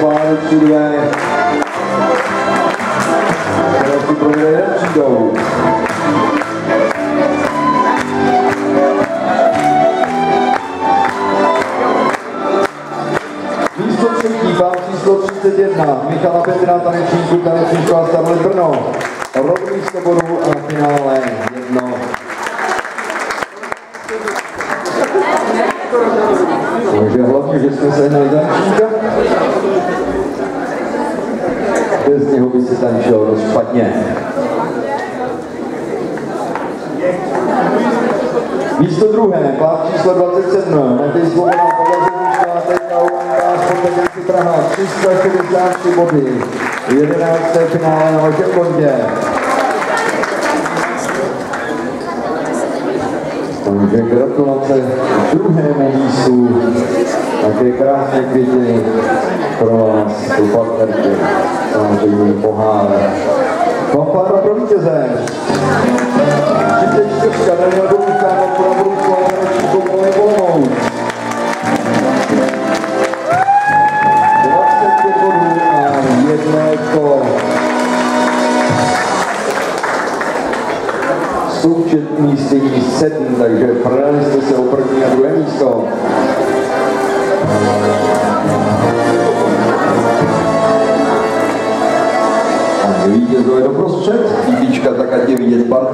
pálečky dvě. Které si pro mě přijdou. Místo třetí, pán číslo 31, Michala Petra, tanečníků, tanečníků Starlet Brno. Rovný 100 bodů a na finále 1. Takže hlavně, že jsme sehnali tanečníka. Bez něho by se tančilo dost špatně. Místo druhé, pár číslo 27, Matej Svoboda, Pavla Teďka, UNK, Sportovníci Praha, 363 body, 11. finále na velkém kontě. Takže gratulace druhému místu, také krásné květiny pro vás, pro partnerky, samozřejmě pohár. Fanfára pro vítěze. 34. Daniel Boručka, Markula Boručka, tanečníkou Polej Olomouc. 25 bodů a 1 očko. Součet místění 7, takže prodali jste se o první a druhé místo. A vítězové doprostřed, títička, tak ať je vidět part.